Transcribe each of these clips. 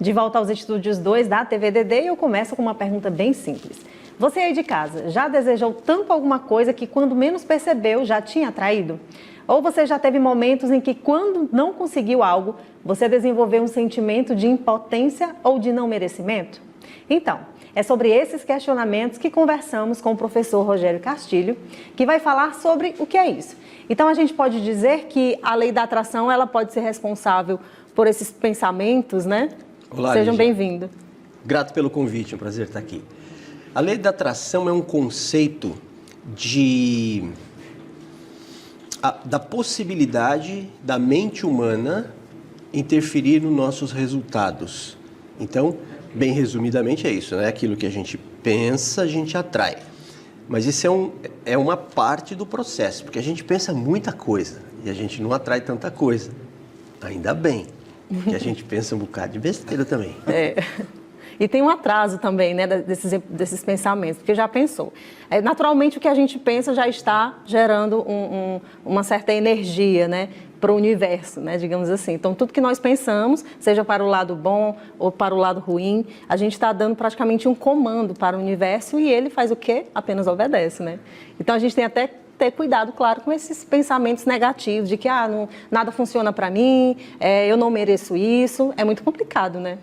De volta aos estúdios 2 da TVDD, eu começo com uma pergunta bem simples. Você aí de casa, já desejou tanto alguma coisa que quando menos percebeu já tinha atraído? Ou você já teve momentos em que quando não conseguiu algo, você desenvolveu um sentimento de impotência ou de não merecimento? Então, é sobre esses questionamentos que conversamos com o professor Rogério Castilho, que vai falar sobre o que é isso. Então, a gente pode dizer que a lei da atração ela pode ser responsável por esses pensamentos, né? Olá, Sejam Lígia. bem-vindos. Grato pelo convite, é um prazer estar aqui. A lei da atração é um conceito da possibilidade da mente humana interferir nos nossos resultados. Então, bem resumidamente é isso, né? Aquilo que a gente pensa, a gente atrai. Mas isso é uma parte do processo, porque a gente pensa muita coisa e a gente não atrai tanta coisa. Ainda bem que a gente pensa um bocado de besteira também. E tem um atraso também, né, desses pensamentos, porque já pensou. Naturalmente, o que a gente pensa já está gerando uma certa energia, né, para o universo, né, digamos assim. Então, tudo que nós pensamos, seja para o lado bom ou para o lado ruim, a gente está dando praticamente um comando para o universo e ele faz o quê? Apenas obedece, né? Então, a gente tem até que ter cuidado, claro, com esses pensamentos negativos de que nada funciona para mim, eu não mereço isso. É muito complicado, né?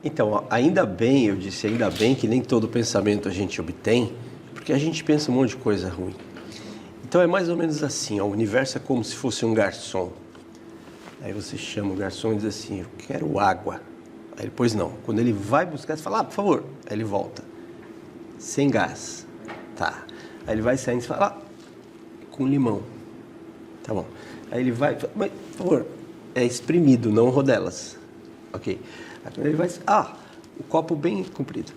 Então, ainda bem, eu disse ainda bem que nem todo pensamento a gente obtém, porque a gente pensa um monte de coisa ruim. Então é mais ou menos assim, ó, o universo é como se fosse um garçom. Aí você chama o garçom e diz assim, eu quero água. Aí ele, pois não. Quando ele vai buscar, você fala, por favor. Aí ele volta. Sem gás. Tá. Aí ele vai saindo e fala, com limão. Tá bom. Aí ele vai, mas, por favor, é espremido, não rodelas. Ok. Aí quando ele vai, o copo bem comprido.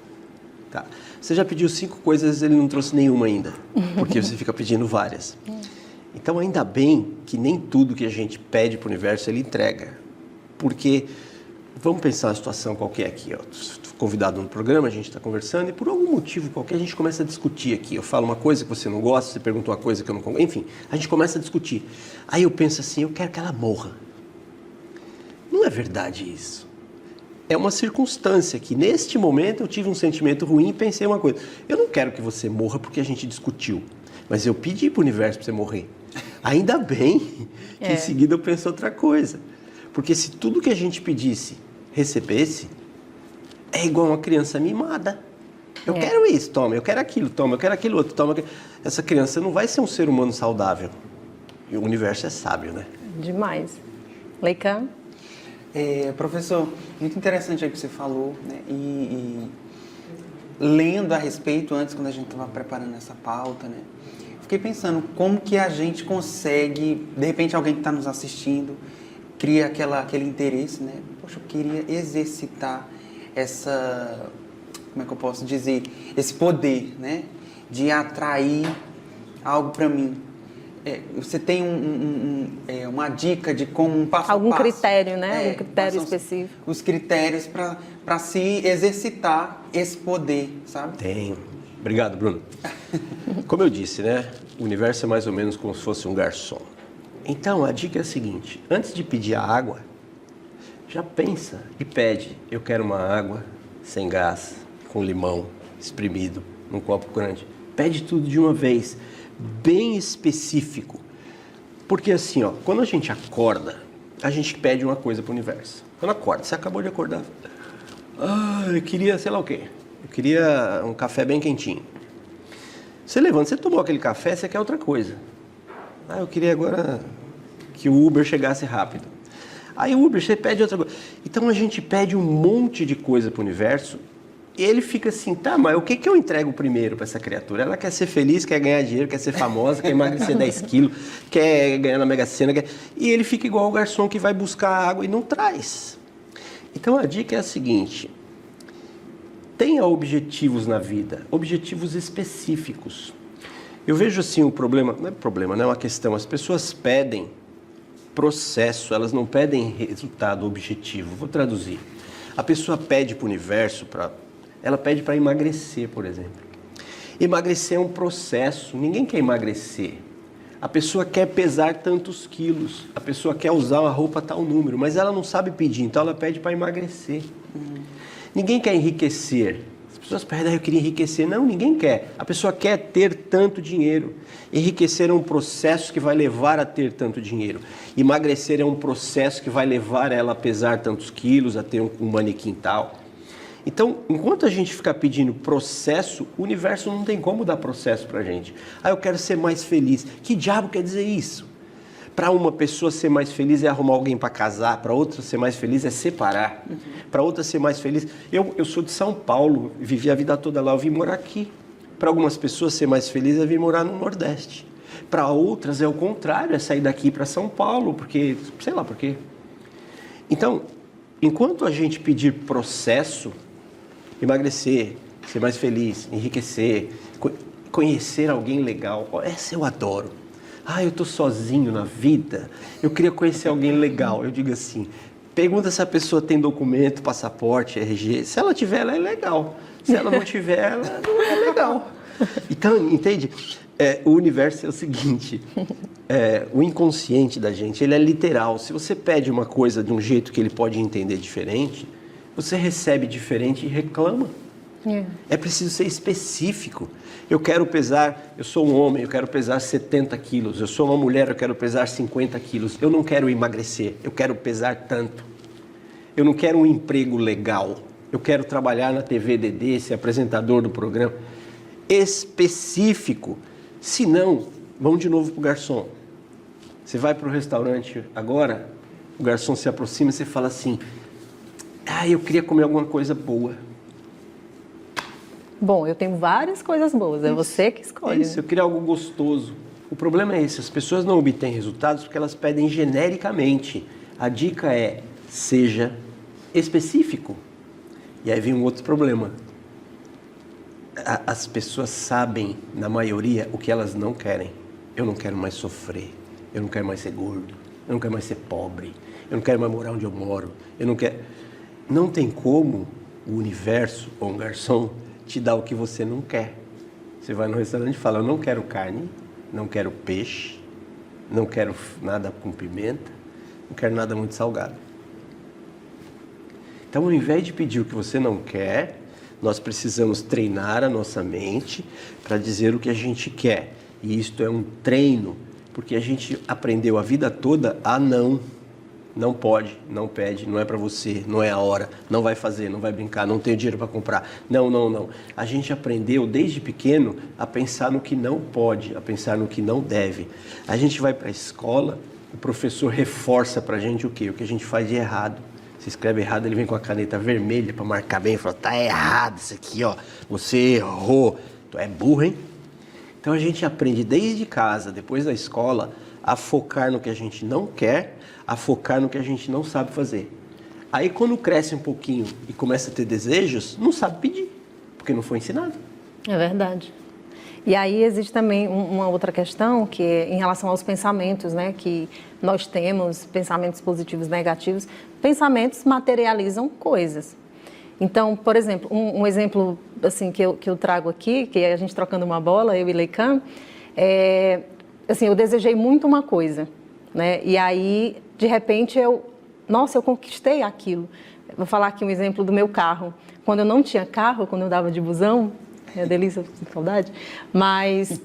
Tá. Você já pediu 5 coisas, ele não trouxe nenhuma ainda, porque você fica pedindo várias. Então, ainda bem que nem tudo que a gente pede para o universo, ele entrega. Porque, vamos pensar uma situação qualquer aqui. Estou convidado no programa, a gente está conversando, e por algum motivo qualquer a gente começa a discutir aqui. Eu falo uma coisa que você não gosta, você pergunta uma coisa que eu não concordo. Enfim, a gente começa a discutir. Aí eu penso assim, eu quero que ela morra. Não é verdade isso. É uma circunstância que, neste momento, eu tive um sentimento ruim e pensei uma coisa. Eu não quero que você morra porque a gente discutiu, mas eu pedi para o universo para você morrer. Ainda bem que em seguida eu penso outra coisa. Porque se tudo que a gente pedisse, recebesse, é igual uma criança mimada. Eu quero isso, toma, eu quero aquilo, toma, eu quero aquilo outro, toma. Essa criança não vai ser um ser humano saudável. E o universo é sábio, né? Demais. Leican? Professor, muito interessante aí que você falou, né? E lendo a respeito antes, quando a gente estava preparando essa pauta, né? Fiquei pensando como que a gente consegue, de repente alguém que está nos assistindo, cria aquele interesse, né? Poxa, eu queria exercitar como é que eu posso dizer? Esse poder, né? De atrair algo para mim. Você tem uma dica de como um passo a passo? Algum critério, né? Algum critério específico. Os critérios para se exercitar esse poder, sabe? Tenho. Obrigado, Bruno. Como eu disse, né? O universo é mais ou menos como se fosse um garçom. Então, a dica é a seguinte. Antes de pedir a água, já pensa e pede. Eu quero uma água sem gás, com limão, espremido, num copo grande. Pede tudo de uma vez. Bem específico. Porque assim, ó, quando a gente acorda, a gente pede uma coisa para o universo. Quando acorda, você acabou de acordar. Eu queria, sei lá o quê. Eu queria um café bem quentinho. Você levanta, você tomou aquele café, você quer outra coisa. Eu queria agora que o Uber chegasse rápido. Aí o Uber, você pede outra coisa. Então a gente pede um monte de coisa para o universo. E ele fica assim, tá, mas o que eu entrego primeiro para essa criatura? Ela quer ser feliz, quer ganhar dinheiro, quer ser famosa, quer emagrecer 10 quilos, quer ganhar na Mega Sena. E ele fica igual o garçom que vai buscar água e não traz. Então a dica é a seguinte, tenha objetivos na vida, objetivos específicos. Eu vejo assim o problema, não é problema, não é uma questão, as pessoas pedem processo, elas não pedem resultado objetivo. Vou traduzir. A pessoa pede para o universo, ela pede para emagrecer, por exemplo. Emagrecer é um processo, ninguém quer emagrecer. A pessoa quer pesar tantos quilos, a pessoa quer usar uma roupa tal número, mas ela não sabe pedir, então ela pede para emagrecer. Ninguém quer enriquecer. As pessoas pedem, eu queria enriquecer. Não, ninguém quer. A pessoa quer ter tanto dinheiro. Enriquecer é um processo que vai levar a ter tanto dinheiro. Emagrecer é um processo que vai levar ela a pesar tantos quilos, a ter um manequim tal. Então, enquanto a gente ficar pedindo processo, o universo não tem como dar processo pra gente. Eu quero ser mais feliz. Que diabo quer dizer isso? Para uma pessoa ser mais feliz é arrumar alguém para casar, para outra ser mais feliz é separar, para outra ser mais feliz... Eu sou de São Paulo, vivi a vida toda lá, eu vim morar aqui. Para algumas pessoas ser mais feliz é vir morar no Nordeste. Para outras é o contrário, é sair daqui para São Paulo, porque... sei lá por quê. Então, enquanto a gente pedir processo, emagrecer, ser mais feliz, enriquecer, conhecer alguém legal, essa eu adoro. Eu tô sozinho na vida, eu queria conhecer alguém legal. Eu digo assim, pergunta se a pessoa tem documento, passaporte, RG. Se ela tiver, ela é legal. Se ela não tiver, ela não é legal. Então, entende? O universo é o seguinte, o inconsciente da gente, ele é literal. Se você pede uma coisa de um jeito que ele pode entender diferente, você recebe diferente e reclama. É preciso ser específico. Eu quero pesar, eu sou um homem, eu quero pesar 70 quilos. Eu sou uma mulher, eu quero pesar 50 quilos. Eu não quero emagrecer, eu quero pesar tanto. Eu não quero um emprego legal. Eu quero trabalhar na TV DD, ser apresentador do programa. Específico. Se não, vamos de novo para o garçom. Você vai para o restaurante agora, o garçom se aproxima e você fala assim, eu queria comer alguma coisa boa. Bom, eu tenho várias coisas boas, é você que escolhe. Isso, eu queria algo gostoso. O problema é esse, as pessoas não obtêm resultados porque elas pedem genericamente. A dica é, seja específico. E aí vem um outro problema. As pessoas sabem, na maioria, o que elas não querem. Eu não quero mais sofrer, eu não quero mais ser gordo, eu não quero mais ser pobre, eu não quero mais morar onde eu moro, eu não quero... Não tem como o universo ou um garçom te dar o que você não quer. Você vai no restaurante e fala, eu não quero carne, não quero peixe, não quero nada com pimenta, não quero nada muito salgado. Então, ao invés de pedir o que você não quer, nós precisamos treinar a nossa mente para dizer o que a gente quer. E isto é um treino, porque a gente aprendeu a vida toda a não pode, não pede, não é para você, não é a hora, não vai fazer, não vai brincar, não tenho dinheiro para comprar. Não. A gente aprendeu desde pequeno a pensar no que não pode, a pensar no que não deve. A gente vai para a escola, o professor reforça para a gente o quê? O que a gente faz de errado. Se escreve errado, ele vem com a caneta vermelha para marcar bem e fala, tá errado isso aqui, ó, você errou. Tu é burro, hein? Então a gente aprende desde casa, depois da escola, a focar no que a gente não quer, a focar no que a gente não sabe fazer. Aí quando cresce um pouquinho e começa a ter desejos, não sabe pedir, porque não foi ensinado. É verdade. E aí existe também uma outra questão, que é em relação aos pensamentos, né? Que nós temos, pensamentos positivos e negativos. Pensamentos materializam coisas. Então, por exemplo, um exemplo assim, que eu trago aqui, que é a gente trocando uma bola, eu e Leican, assim, eu desejei muito uma coisa, né? E aí, de repente, eu conquistei aquilo. Vou falar aqui um exemplo do meu carro. Quando eu não tinha carro, quando eu dava de busão, é delícia, com saudade, mas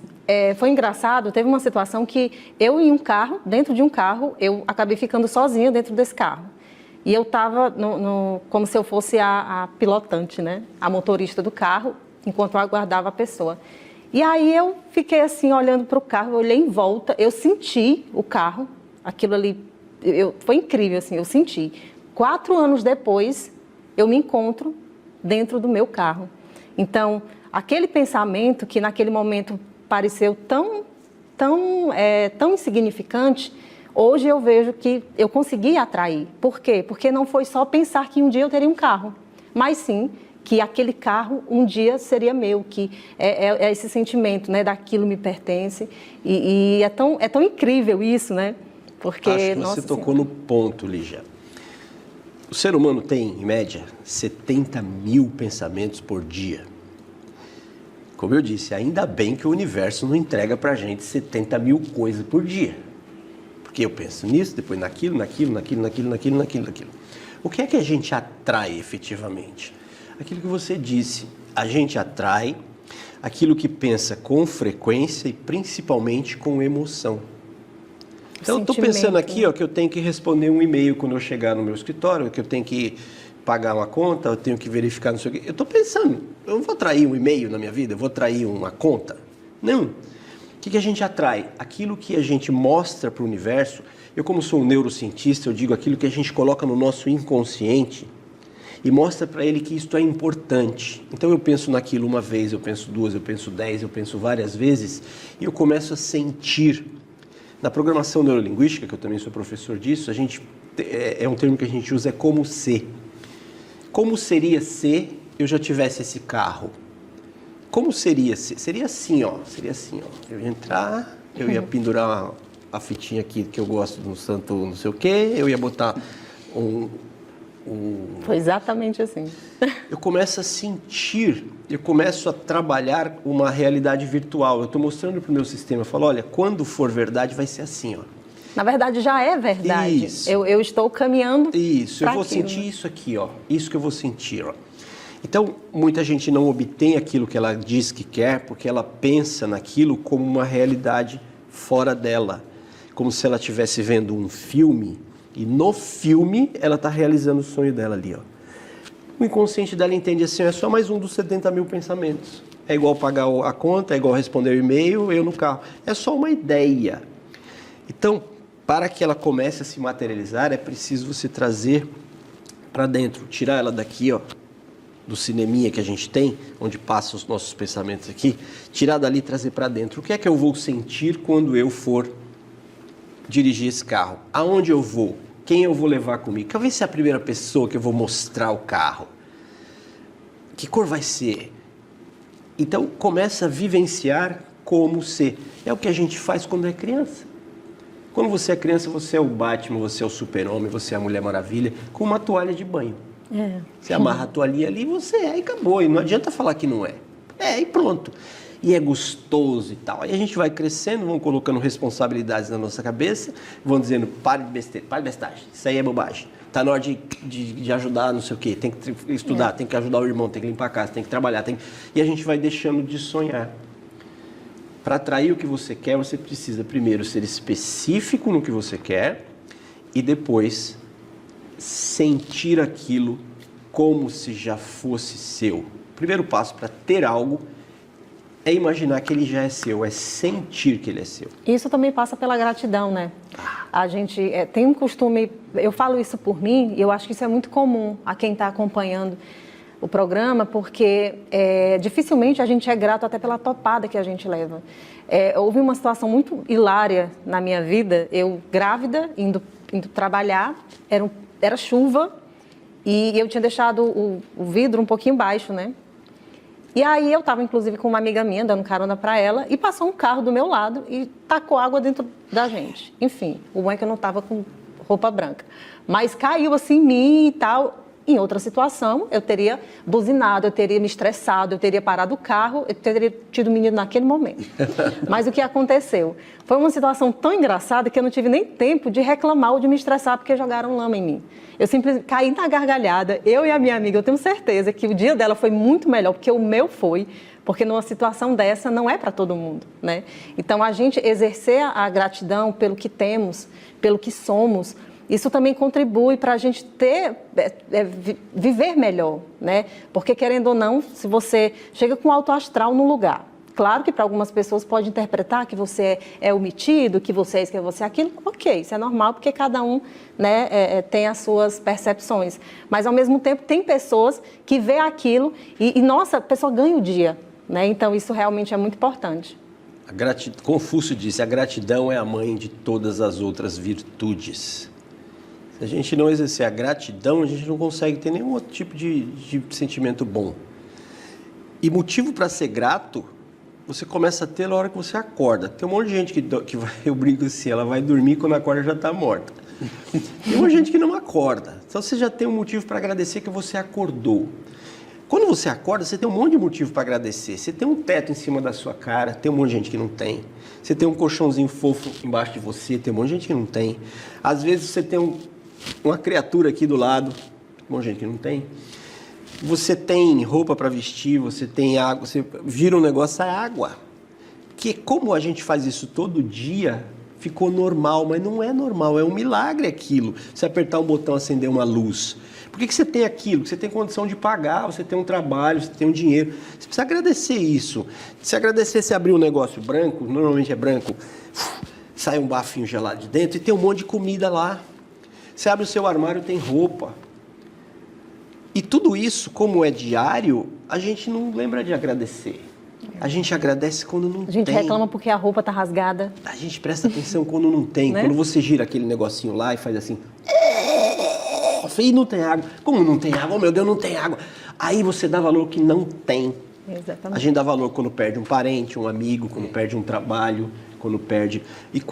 foi engraçado, teve uma situação que eu em um carro, dentro de um carro, eu acabei ficando sozinha dentro desse carro. E eu estava como se eu fosse a pilotante, né? A motorista do carro, enquanto eu aguardava a pessoa. E aí eu fiquei assim, olhando para o carro, eu olhei em volta, eu senti o carro, aquilo ali, foi incrível, assim, eu senti. 4 anos depois, eu me encontro dentro do meu carro. Então, aquele pensamento que naquele momento pareceu tão insignificante, hoje eu vejo que eu consegui atrair. Por quê? Porque não foi só pensar que um dia eu teria um carro, mas sim que aquele carro um dia seria meu, que é esse sentimento, né, daquilo me pertence. E é tão incrível isso, né? Porque, acho que você tocou no ponto, Lígia. O ser humano tem, em média, 70 mil pensamentos por dia. Como eu disse, ainda bem que o universo não entrega pra gente 70 mil coisas por dia. Porque eu penso nisso, depois naquilo. O que é que a gente atrai efetivamente? Aquilo que você disse, a gente atrai aquilo que pensa com frequência e principalmente com emoção. Então, eu estou pensando aqui, ó, que eu tenho que responder um e-mail quando eu chegar no meu escritório, que eu tenho que pagar uma conta, eu tenho que verificar não sei o quê. Eu estou pensando, eu não vou atrair um e-mail na minha vida, eu vou atrair uma conta? Não. O que a gente atrai? Aquilo que a gente mostra para o universo. Eu, como sou um neurocientista, eu digo aquilo que a gente coloca no nosso inconsciente e mostra para ele que isto é importante. Então eu penso naquilo uma vez, eu penso duas, eu penso 10, eu penso várias vezes e eu começo a sentir. Na programação neurolinguística, que eu também sou professor disso, a gente é um termo que a gente usa, é como ser. Como seria se eu já tivesse esse carro? Como seria se? Seria assim, ó. Eu ia entrar, eu ia pendurar a fitinha aqui que eu gosto no santo não sei o quê, eu ia botar Foi exatamente assim. Eu começo a sentir, eu começo a trabalhar uma realidade virtual. Eu estou mostrando para o meu sistema, eu falo, olha, quando for verdade vai ser assim, ó. Na verdade, já é verdade. Isso. Eu estou caminhando. Isso, eu vou aquilo. sentir isso aqui, ó. Isso que eu vou sentir, ó. Então, muita gente não obtém aquilo que ela diz que quer porque ela pensa naquilo como uma realidade fora dela. Como se ela estivesse vendo um filme e no filme ela está realizando o sonho dela ali, ó. O inconsciente dela entende assim, é só mais um dos 70 mil pensamentos. É igual pagar a conta, é igual responder o e-mail, eu no carro. É só uma ideia. Então, para que ela comece a se materializar, é preciso você trazer para dentro, tirar ela daqui, ó, do cineminha que a gente tem, onde passam os nossos pensamentos aqui, tirar dali e trazer para dentro. O que é que eu vou sentir quando eu for dirigir esse carro? Aonde eu vou? Quem eu vou levar comigo? Quer ver se é a primeira pessoa que eu vou mostrar o carro? Que cor vai ser? Então, começa a vivenciar como ser. É o que a gente faz quando é criança. Quando você é criança, você é o Batman, você é o Super-Homem, você é a Mulher Maravilha, com uma toalha de banho. É. Você amarra a toalhinha ali e você é, e acabou. E não adianta falar que não é. É, e pronto. E é gostoso e tal. Aí a gente vai crescendo, vão colocando responsabilidades na nossa cabeça, vão dizendo, pare de besteira, pare de bestagem, isso aí é bobagem. Está na hora de ajudar, não sei o quê, tem que estudar, tem que ajudar o irmão, tem que limpar a casa, tem que trabalhar. E a gente vai deixando de sonhar. Para atrair o que você quer, você precisa primeiro ser específico no que você quer e depois sentir aquilo como se já fosse seu. O primeiro passo para ter algo é imaginar que ele já é seu, é sentir que ele é seu. Isso também passa pela gratidão, né? A gente tem um costume, eu falo isso por mim, e eu acho que isso é muito comum a quem está acompanhando o programa, porque dificilmente a gente é grato até pela topada que a gente leva. Houve uma situação muito hilária na minha vida, eu grávida, indo trabalhar, era chuva, e eu tinha deixado o vidro um pouquinho baixo, né? E aí eu estava, inclusive, com uma amiga minha, dando carona para ela, e passou um carro do meu lado e tacou água dentro da gente. Enfim, o bom é que eu não estava com roupa branca. Mas caiu assim em mim e tal. Em outra situação, eu teria buzinado, eu teria me estressado, eu teria parado o carro, eu teria tido menino naquele momento. Mas o que aconteceu? Foi uma situação tão engraçada que eu não tive nem tempo de reclamar ou de me estressar porque jogaram lama em mim. Eu simplesmente caí na gargalhada, eu e a minha amiga, eu tenho certeza que o dia dela foi muito melhor, porque o meu foi, porque numa situação dessa não é para todo mundo, né? Então, a gente exercer a gratidão pelo que temos, pelo que somos, isso também contribui para a gente viver melhor, né? Porque, querendo ou não, se você chega com alto astral num lugar, claro que para algumas pessoas pode interpretar que você é omitido, que você é isso, que você é aquilo, ok, isso é normal, porque cada um, né, tem as suas percepções. Mas, ao mesmo tempo, tem pessoas que vê aquilo e nossa, a pessoa ganha o dia, né? Então, isso realmente é muito importante. Confúcio disse, a gratidão é a mãe de todas as outras virtudes. Se a gente não exercer a gratidão, a gente não consegue ter nenhum outro tipo de sentimento bom. E motivo para ser grato, você começa a ter na hora que você acorda. Tem um monte de gente que vai, eu brinco assim, ela vai dormir quando acorda já está morta. Tem uma gente que não acorda. Então você já tem um motivo para agradecer que você acordou. Quando você acorda, você tem um monte de motivo para agradecer. Você tem um teto em cima da sua cara, tem um monte de gente que não tem. Você tem um colchãozinho fofo embaixo de você, tem um monte de gente que não tem. Às vezes você tem uma criatura aqui do lado, um monte de gente que não tem. Você tem roupa para vestir, você tem água, você vira um negócio, sai água. Porque como a gente faz isso todo dia, ficou normal, mas não é normal, é um milagre aquilo. Você apertar um botão, acender uma luz. Por que você tem aquilo? Você tem condição de pagar, você tem um trabalho, você tem um dinheiro. Você precisa agradecer isso. Se agradecer, você abrir um negócio branco, normalmente é branco, sai um bafinho gelado de dentro e tem um monte de comida lá. Você abre o seu armário, tem roupa. E tudo isso, como é diário, a gente não lembra de agradecer. A gente agradece quando não tem. A gente reclama porque a roupa tá rasgada. A gente presta atenção quando não tem. Né? Quando você gira aquele negocinho lá e faz assim... E não tem água. Como não tem água? Oh, meu Deus, não tem água. Aí você dá valor que não tem. Exatamente. A gente dá valor quando perde um parente, um amigo, quando perde um trabalho, quando perde... E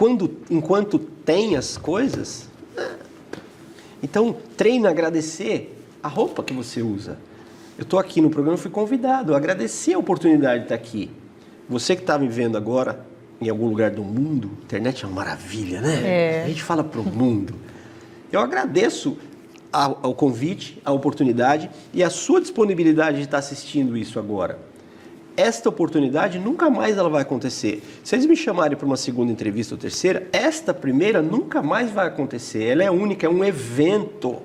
enquanto tem as coisas... Então, treina a agradecer a roupa que você usa. Eu estou aqui no programa, fui convidado, eu agradeci a oportunidade de estar aqui. Você que está me vendo agora, em algum lugar do mundo, a internet é uma maravilha, né? A gente fala para o mundo. Eu agradeço ao convite, a oportunidade e a sua disponibilidade de estar assistindo isso agora. Esta oportunidade nunca mais ela vai acontecer. Se eles me chamarem para uma segunda entrevista ou terceira, esta primeira nunca mais vai acontecer. Ela é única, é um evento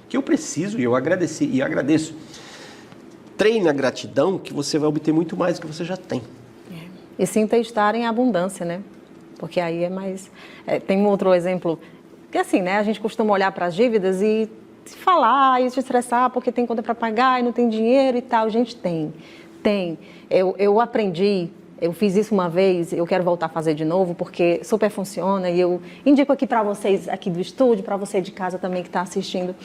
que eu preciso e eu agradeço. Treine a gratidão que você vai obter muito mais do que você já tem. E sinta estar em abundância, né? Porque aí é mais... tem um outro exemplo, que assim, né? A gente costuma olhar para as dívidas e se falar e se estressar porque tem conta para pagar e não tem dinheiro e tal. Gente, tem. Eu aprendi, eu fiz isso uma vez, eu quero voltar a fazer de novo porque super funciona e eu indico aqui para vocês aqui do estúdio, para você de casa também que está assistindo.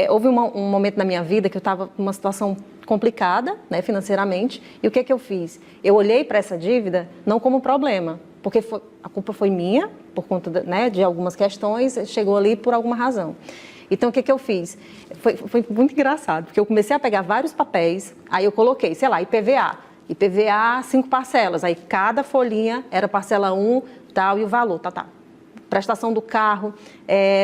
Houve um momento na minha vida que eu estava numa situação complicada, né, financeiramente, e o que eu fiz? Eu olhei para essa dívida não como problema, porque a culpa foi minha, por conta de algumas questões, chegou ali por alguma razão. Então, o que eu fiz? Foi muito engraçado, porque eu comecei a pegar vários papéis, aí eu coloquei, sei lá, IPVA 5 parcelas, aí cada folhinha era parcela 1, tal, e o valor, tá. Prestação do carro,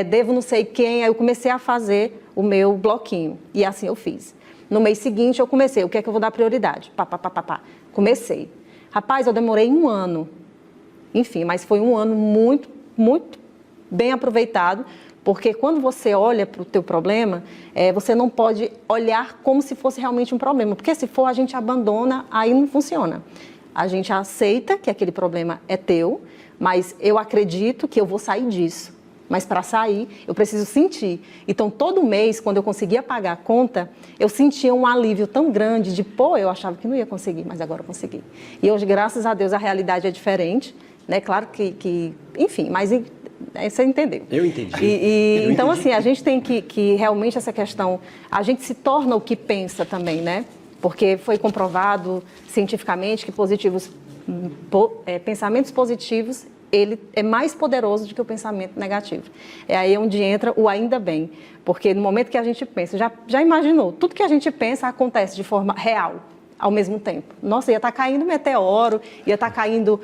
devo não sei quem, aí eu comecei a fazer o meu bloquinho, e assim eu fiz. No mês seguinte, eu comecei, o que é que eu vou dar prioridade? Comecei. Rapaz, eu demorei 1 ano, enfim, mas foi um ano muito, muito bem aproveitado, porque quando você olha para o teu problema, você não pode olhar como se fosse realmente um problema, porque se for a gente abandona, aí não funciona. A gente aceita que aquele problema é teu, mas eu acredito que eu vou sair disso. Mas para sair, eu preciso sentir. Então, todo mês, quando eu conseguia pagar a conta, eu sentia um alívio tão grande de, eu achava que não ia conseguir, mas agora eu consegui. E hoje, graças a Deus, a realidade é diferente, né? Claro que enfim, mas você entendeu. Eu entendi. Então, assim, a gente tem que realmente essa questão, a gente se torna o que pensa também, né? Porque foi comprovado cientificamente que pensamentos positivos, ele é mais poderoso do que o pensamento negativo. É aí onde entra o ainda bem, porque no momento que a gente pensa, já imaginou, tudo que a gente pensa acontece de forma real, ao mesmo tempo. Nossa, ia estar caindo meteoro, ia estar caindo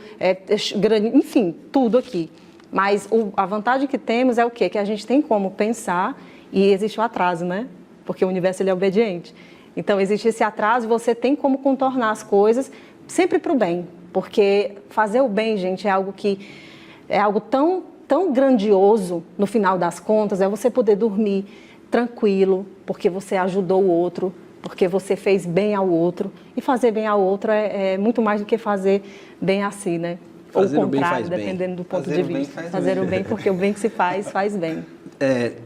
granizo, enfim, tudo aqui. Mas a vantagem que temos é o quê? Que a gente tem como pensar e existe o atraso, né? Porque o universo ele é obediente. Então, existe esse atraso e você tem como contornar as coisas sempre para o bem. Porque fazer o bem, gente, é algo tão, tão grandioso no final das contas, é você poder dormir tranquilo, porque você ajudou o outro, porque você fez bem ao outro. E fazer bem ao outro é muito mais do que fazer bem a si, né? Fazer Ou o o bem contrário, faz bem. dependendo do ponto de vista. Fazer o bem, porque o bem que se faz, faz bem.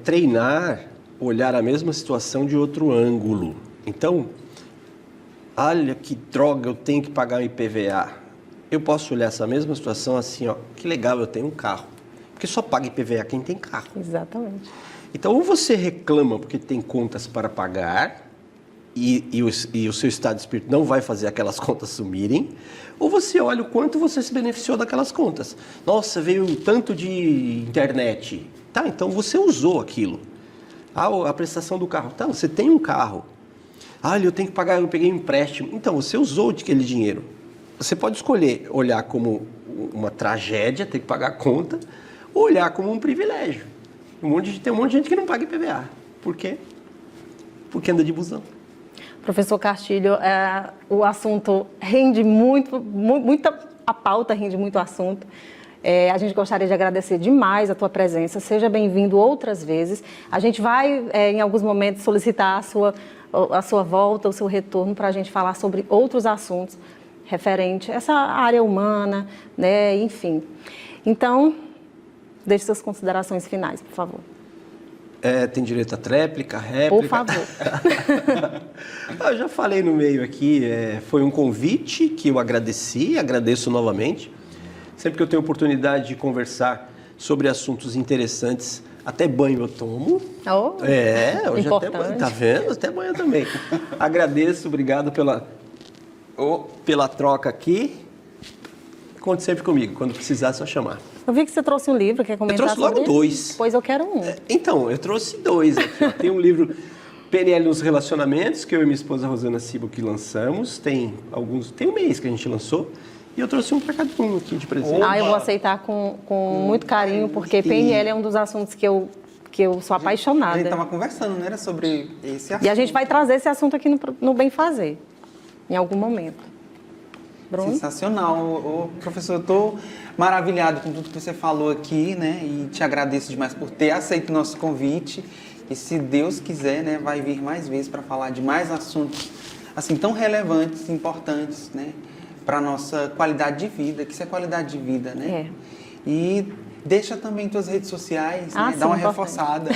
Treinar, olhar a mesma situação de outro ângulo. Então, olha que droga, eu tenho que pagar o IPVA. Eu posso olhar essa mesma situação assim, que legal, eu tenho um carro. Porque só paga IPVA quem tem carro. Exatamente. Então, ou você reclama porque tem contas para pagar e o seu estado de espírito não vai fazer aquelas contas sumirem, ou você olha o quanto você se beneficiou daquelas contas. Nossa, veio tanto de internet. Tá, então você usou aquilo. A prestação do carro. Tá, você tem um carro. Ah, eu tenho que pagar, eu peguei um empréstimo. Então, você usou aquele dinheiro. Você pode escolher olhar como uma tragédia, ter que pagar a conta, ou olhar como um privilégio. Tem um monte de gente que não paga IPVA. Por quê? Porque anda de busão. Professor Castilho, o assunto rende a pauta rende muito assunto. A gente gostaria de agradecer demais a tua presença. Seja bem-vindo outras vezes. A gente vai, em alguns momentos, solicitar a sua volta, o seu retorno, para a gente falar sobre outros assuntos referente a essa área humana, né? Enfim. Então, deixe suas considerações finais, por favor. Tem direito a tréplica, réplica? Por favor. Eu já falei no meio aqui, foi um convite que eu agradeço novamente. Sempre que eu tenho oportunidade de conversar sobre assuntos interessantes, até banho eu tomo. Hoje importante. até banho, tá vendo? Até banho também. Agradeço, obrigado pela troca aqui. Conte sempre comigo, quando precisar, é só chamar. Eu vi que você trouxe um livro, quer comentar sobre? Eu trouxe logo 2. Pois eu quero um. Então, eu trouxe 2 aqui. Ó. Tem um livro PNL nos Relacionamentos, que eu e minha esposa Rosana Cibo que lançamos. Tem um mês que a gente lançou. E eu trouxe um para cada um aqui de presente. Eu vou aceitar com muito carinho, porque PNL é um dos assuntos que eu sou apaixonada. A gente estava conversando, não era sobre esse assunto. E a gente vai trazer esse assunto aqui no Bem Fazer, em algum momento. Bruno? Sensacional. Professor, eu estou maravilhado com tudo que você falou aqui, né? E te agradeço demais por ter aceito o nosso convite. E se Deus quiser, né, vai vir mais vezes para falar de mais assuntos assim tão relevantes, importantes, né, para nossa qualidade de vida, que isso é qualidade de vida, né? E deixa também tuas redes sociais, né? Dá uma reforçada.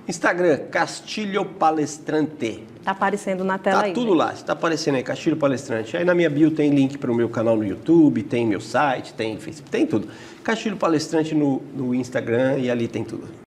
Instagram, Castilho Palestrante. Tá aparecendo na tela aí. Tá tudo lá, está aparecendo aí, Castilho Palestrante. Aí na minha bio tem link para o meu canal no YouTube, tem meu site, tem Facebook, tem tudo. Castilho Palestrante no Instagram e ali tem tudo.